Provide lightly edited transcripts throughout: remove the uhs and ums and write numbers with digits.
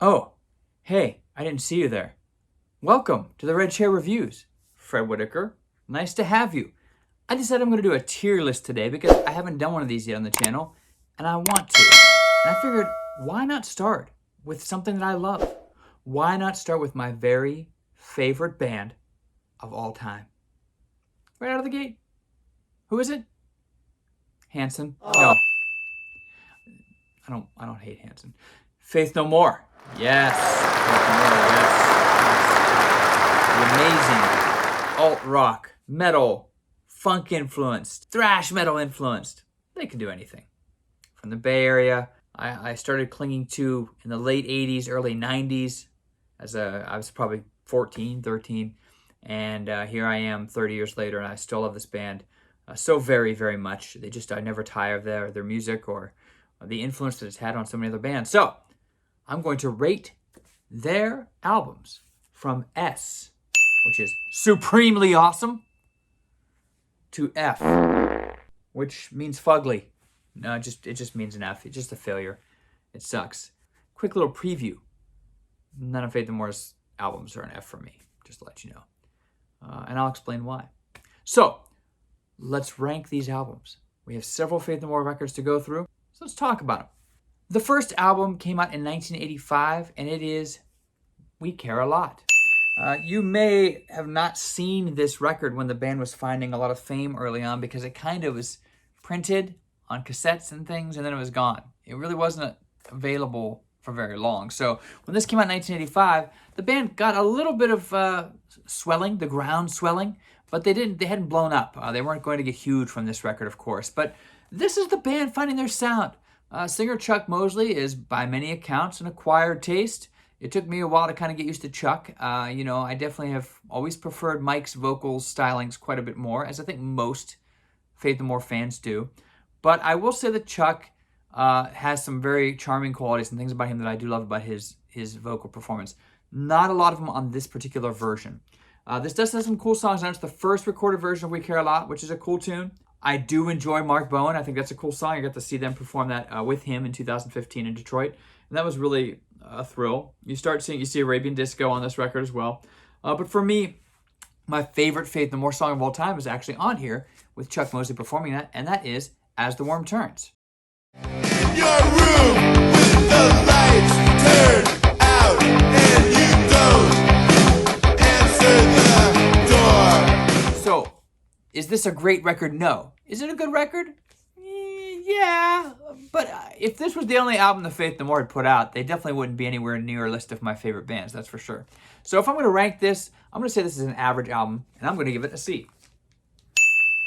Oh, hey, I didn't see you there. Welcome to the Red Chair Reviews. Fred Whitaker, nice to have you. I decided I'm going to do a tier list today because I haven't done one of these yet on the channel, and I want to. And I figured, why not start with something that I love? Why not start with my very favorite band of all time? Right out of the gate. Who is it? Hanson? No. I don't hate Hanson. Faith No More. Yes. Faith No More, yes. The amazing alt-rock, metal, funk-influenced, thrash metal-influenced. They can do anything. From the Bay Area, I started clinging to in the late 80s, early 90s. I was probably 14, 13. And here I am 30 years later, and I still love this band so very, very much. I never tire of their music or the influence that it's had on so many other bands. So I'm going to rate their albums from S, which is supremely awesome, to F, which means fugly. No, it just means an F. It's just a failure. It sucks. Quick little preview. None of Faith No More's albums are an F for me, just to let you know. And I'll explain why. So let's rank these albums. We have several Faith No More records to go through, so let's talk about them. The first album came out in 1985, and it is We Care a Lot. You may have not seen this record when the band was finding a lot of fame early on because it kind of was printed on cassettes and things, and then it was gone. It really wasn't available for very long. So when this came out in 1985, the band got a little bit of swelling, the ground swelling, but they hadn't blown up. They weren't going to get huge from this record, of course. But this is the band finding their sound. Singer Chuck Mosley is, by many accounts, an acquired taste. It took me a while to kind of get used to Chuck. I definitely have always preferred Mike's vocal stylings quite a bit more, as I think most Faith No More fans do. But I will say that Chuck has some very charming qualities and things about him that I do love about his vocal performance. Not a lot of them on this particular version. This does have some cool songs. It's the first recorded version of We Care a Lot, which is a cool tune. I do enjoy Mark Bowen. I think that's a cool song. I got to see them perform that with him in 2015 in Detroit, and that was really a thrill. You see Arabian Disco on this record as well. But for me, my favorite Faith No More song of all time is actually on here with Chuck Mosley performing that, and that is As the Worm Turns. In your room with the lights turned out and you don't answer the door. So, is this a great record? No. Is it a good record? Yeah, but if this was the only album the Faith No More had put out, they definitely wouldn't be anywhere near a list of my favorite bands, that's for sure. So if I'm going to rank this, I'm going to say this is an average album, and I'm going to give it a C.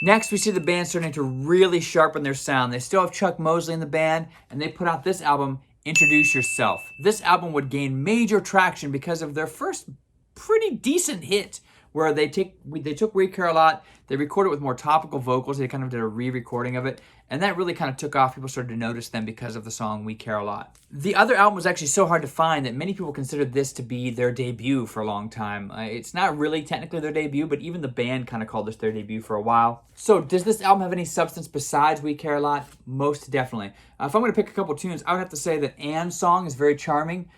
Next, we see the band starting to really sharpen their sound. They still have Chuck Mosley in the band, and they put out this album, Introduce Yourself. This album would gain major traction because of their first pretty decent hit, where they took We Care a Lot, they recorded it with more topical vocals, they kind of did a re-recording of it, and that really kind of took off. People started to notice them because of the song We Care a Lot. The other album was actually so hard to find that many people considered this to be their debut for a long time. It's not really technically their debut, but even the band kind of called this their debut for a while. So does this album have any substance besides We Care a Lot? Most definitely. If I'm going to pick a couple tunes, I would have to say that Anne's song is very charming.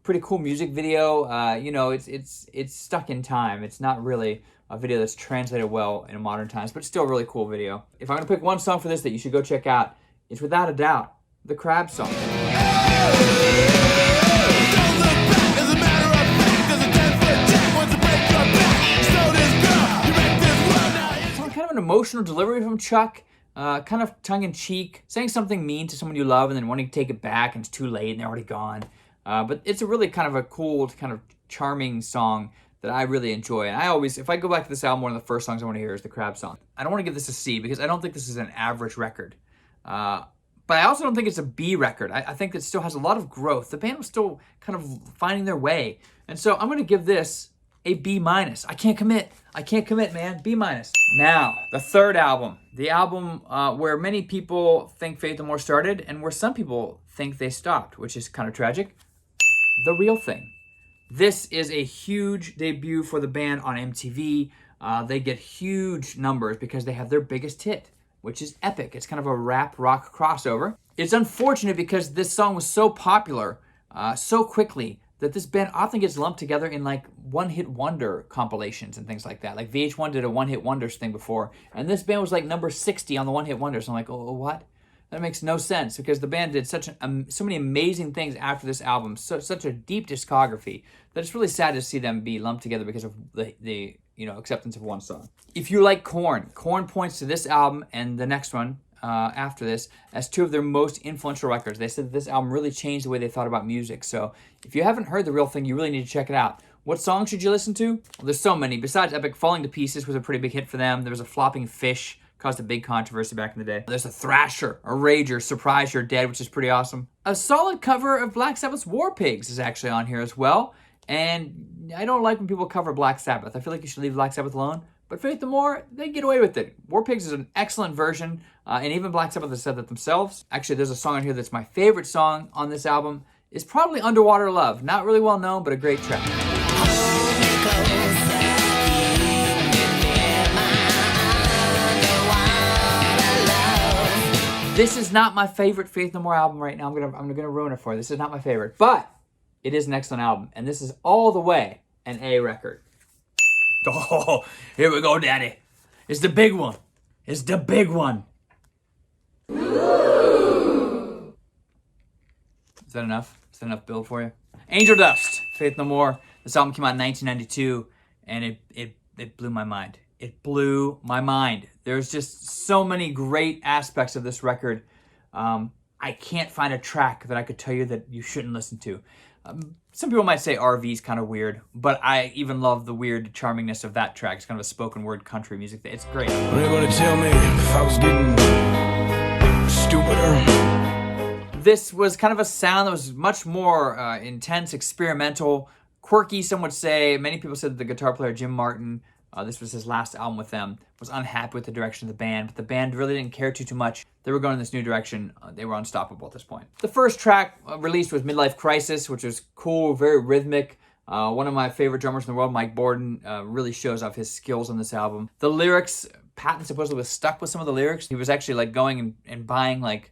Pretty cool music video. It's stuck in time. It's not really a video that's translated well in modern times, but still a really cool video. If I'm going to pick one song for this that you should go check out, it's without a doubt the Crab song. It's kind of an emotional delivery from Chuck. Kind of tongue-in-cheek, saying something mean to someone you love and then wanting to take it back and it's too late and they're already gone. But it's a really kind of a cool, kind of charming song that I really enjoy. And if I go back to this album, one of the first songs I want to hear is the Crab song. I don't want to give this a C because I don't think this is an average record. But I also don't think it's a B record. I think it still has a lot of growth. The band was still kind of finding their way. And so I'm going to give this a B-. I can't commit, man. B-. Now, the third album. The album where many people think Faith No More started and where some people think they stopped, which is kind of tragic. The Real Thing. This is a huge debut for the band on MTV. They get huge numbers because they have their biggest hit, which is Epic. It's kind of a rap rock crossover. It's unfortunate because this song was so popular so quickly that this band often gets lumped together in like one-hit wonder compilations and things like that. Like VH1 did a one-hit wonders thing before, and this band was like number 60 on the one-hit wonders. I'm like, oh, what? That makes no sense because the band did so many amazing things after this album, such a deep discography that it's really sad to see them be lumped together because of the acceptance of one song. If you like Korn points to this album and the next one after this as two of their most influential records. They said that this album really changed the way they thought about music. So if you haven't heard The Real Thing, you really need to check it out. What song should you listen to? Well, there's so many. Besides Epic, Falling to Pieces was a pretty big hit for them. There was a Flopping Fish, caused a big controversy back in the day. There's a Thrasher, a Rager, Surprise You're Dead, which is pretty awesome. A solid cover of Black Sabbath's War Pigs is actually on here as well. And I don't like when people cover Black Sabbath. I feel like you should leave Black Sabbath alone. But Faith No More, they get away with it. War Pigs is an excellent version, and even Black Sabbath has said that themselves. Actually, there's a song on here that's my favorite song on this album. It's probably Underwater Love. Not really well known, but a great track. This is not my favorite Faith No More album right now. I'm gonna ruin it for you. This is not my favorite, but it is an excellent album, and this is all the way an A record. Oh, here we go, Daddy. It's the big one. It's the big one. Is that enough? Is that enough build for you? Angel Dust, Faith No More. This album came out in 1992, and it blew my mind. It blew my mind. There's just so many great aspects of this record. I can't find a track that I could tell you that you shouldn't listen to. Some people might say RV's kind of weird, but I even love the weird charmingness of that track. It's kind of a spoken word country music. It's great. What are you gonna tell me if I was getting stupider? This was kind of a sound that was much more intense, experimental, quirky, some would say. Many people said that the guitar player, Jim Martin, this was his last album with them, was unhappy with the direction of the band, but the band really didn't care too much. They were going in this new direction. They were unstoppable at this point. The first track released was Midlife Crisis, which was cool, very rhythmic. One of my favorite drummers in the world, Mike Borden, really shows off his skills on this album. The lyrics, Patton supposedly was stuck with some of the lyrics. He was actually like going and buying like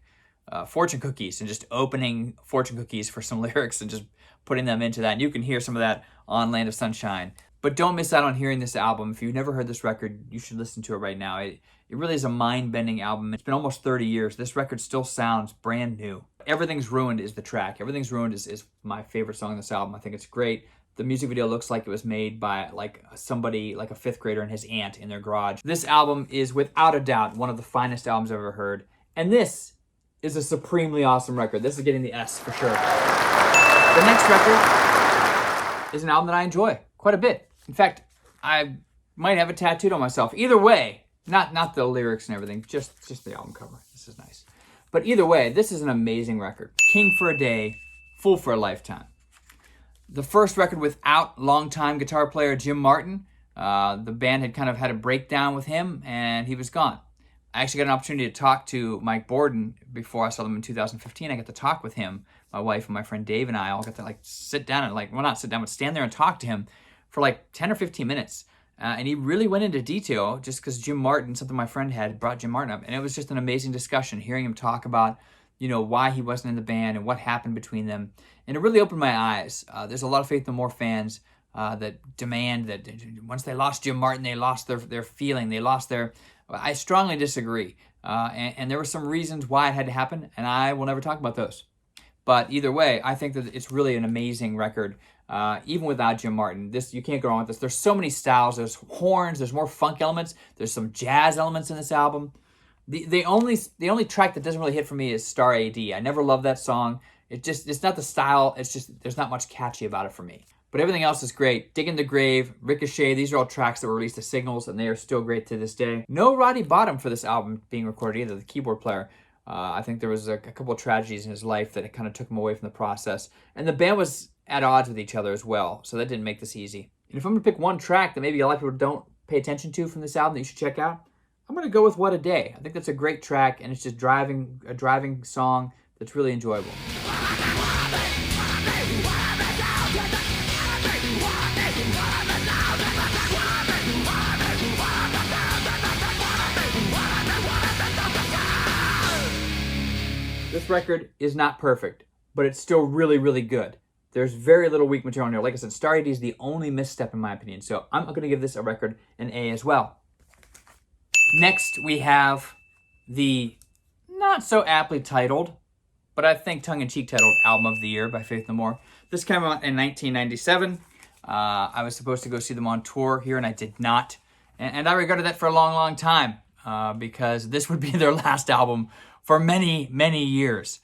fortune cookies and just opening fortune cookies for some lyrics and just putting them into that. And you can hear some of that on Land of Sunshine. But don't miss out on hearing this album. If you've never heard this record, you should listen to it right now. It really is a mind-bending album. It's been almost 30 years. This record still sounds brand new. Everything's Ruined is the track. Everything's Ruined is my favorite song on this album. I think it's great. The music video looks like it was made by like somebody, like a fifth grader and his aunt in their garage. This album is without a doubt one of the finest albums I've ever heard. And this is a supremely awesome record. This is getting the S for sure. The next record is an album that I enjoy quite a bit. In fact, I might have it tattooed on myself. Either way, not the lyrics and everything, just the album cover. This is nice. But either way, this is an amazing record. King for a Day, Fool for a Lifetime. The first record without longtime guitar player Jim Martin. The band had kind of had a breakdown with him, and he was gone. I actually got an opportunity to talk to Mike Borden before I saw them in 2015. I got to talk with him. My wife and my friend Dave and I all got to like sit down and not sit down, but stand there and talk to him for like 10 or 15 minutes. And he really went into detail just because Jim Martin, something my friend had, brought Jim Martin up. And it was just an amazing discussion, hearing him talk about, why he wasn't in the band and what happened between them. And it really opened my eyes. There's a lot of Faith No More fans that demand that once they lost Jim Martin, they lost their feeling. They lost their... I strongly disagree. And there were some reasons why it had to happen, and I will never talk about those. But either way, I think that it's really an amazing record. Even without Jim Martin, you can't go wrong with this. There's so many styles. There's horns. There's more funk elements. There's some jazz elements in this album. The only track that doesn't really hit for me is Star AD. I never loved that song. It's not the style. It's just there's not much catchy about it for me. But everything else is great. Dig in the Grave, Ricochet. These are all tracks that were released as singles, and they are still great to this day. No Roddy Bottum for this album being recorded either. The keyboard player. I think there was a couple of tragedies in his life that kind of took him away from the process. And the band was at odds with each other as well, so that didn't make this easy. And if I'm going to pick one track that maybe a lot of people don't pay attention to from this album that you should check out, I'm going to go with What a Day. I think that's a great track, and it's just a driving song that's really enjoyable. This record is not perfect, but it's still really, really good. There's very little weak material on here. Like I said, Star AD is the only misstep in my opinion. So I'm going to give this a record an A as well. Next, we have the not so aptly titled, but I think tongue-in-cheek titled Album of the Year by Faith No More. This came out in 1997. I was supposed to go see them on tour here, and I did not. And I regretted that for a long, long time because this would be their last album for many, many years.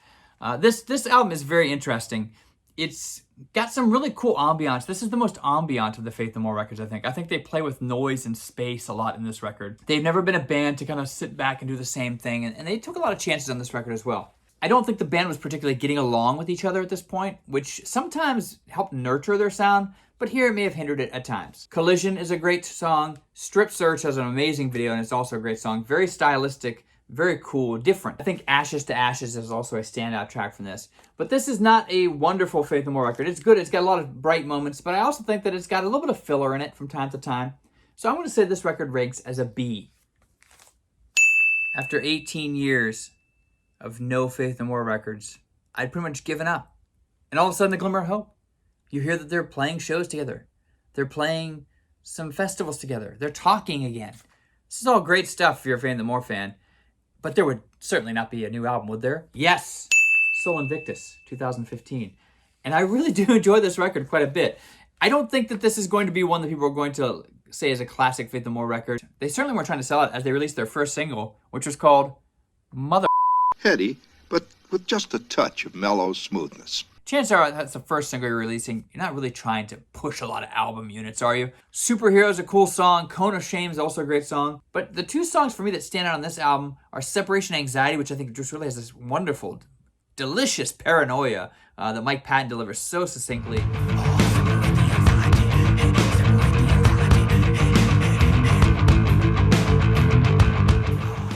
This album is very interesting. It's got some really cool ambiance. This is the most ambient of the Faith No More records, I think. I think they play with noise and space a lot in this record. They've never been a band to kind of sit back and do the same thing, and they took a lot of chances on this record as well. I don't think the band was particularly getting along with each other at this point, which sometimes helped nurture their sound, but here it may have hindered it at times. Collision is a great song. Strip Search has an amazing video, and it's also a great song. Very stylistic, very cool, different. I think Ashes to Ashes is also a standout track from this. But this is not a wonderful Faith No More record. It's good. It's got a lot of bright moments, but I also think that it's got a little bit of filler in it from time to time. So I'm going to say this record ranks as a B. After 18 years of no Faith No More records, I'd pretty much given up. And all of a sudden, the glimmer of hope. You hear that they're playing shows together. They're playing some festivals together. They're talking again. This is all great stuff if you're a Faith No More fan. But there would certainly not be a new album, would there? Yes! Soul Invictus, 2015. And I really do enjoy this record quite a bit. I don't think that this is going to be one that people are going to say is a classic Faith No More record. They certainly weren't trying to sell it as they released their first single, which was called Mother. Heady, but with just a touch of mellow smoothness. Chances are that's the first single you're releasing. You're not really trying to push a lot of album units, are you? Superhero is a cool song. Cone of Shame is also a great song. But the two songs for me that stand out on this album are Separation Anxiety, which I think just really has this wonderful, delicious paranoia that Mike Patton delivers so succinctly.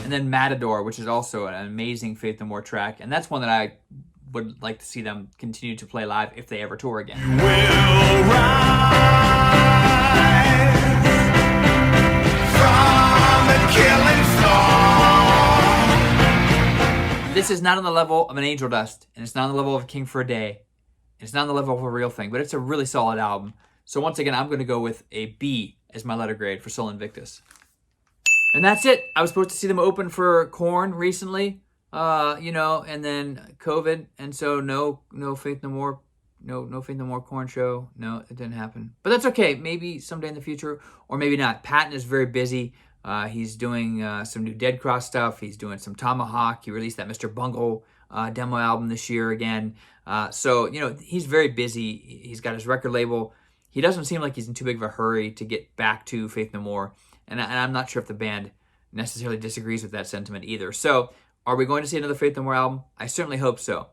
And then Matador, which is also an amazing Faith No More track. And that's one that I would like to see them continue to play live if they ever tour again. Will rise from the killing floor. This is not on the level of an Angel Dust, and it's not on the level of King for a Day, and it's not on the level of a Real Thing, but it's a really solid album. So once again, I'm going to go with a B as my letter grade for Soul Invictus. And that's it. I was supposed to see them open for Korn recently. And then COVID, and so no Faith No More, no Faith No More Korn show. No, it didn't happen. But that's okay. Maybe someday in the future, or maybe not. Patton is very busy. He's doing some new Dead Cross stuff. He's doing some Tomahawk. He released that Mr. Bungle demo album this year again. So he's very busy. He's got his record label. He doesn't seem like he's in too big of a hurry to get back to Faith No More. And I'm not sure if the band necessarily disagrees with that sentiment either. So, are we going to see another Faith No More album? I certainly hope so.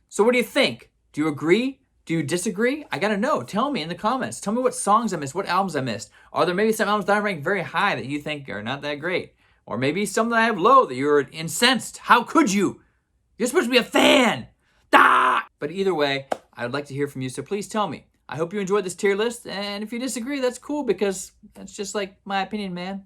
So what do you think? Do you agree? Do you disagree? I gotta know. Tell me in the comments. Tell me what songs I missed, what albums I missed. Are there maybe some albums that I rank very high that you think are not that great? Or maybe some that I have low that you're incensed. How could you? You're supposed to be a fan. Ah! But either way, I'd like to hear from you, so please tell me. I hope you enjoyed this tier list, and if you disagree, that's cool because that's just like my opinion, man.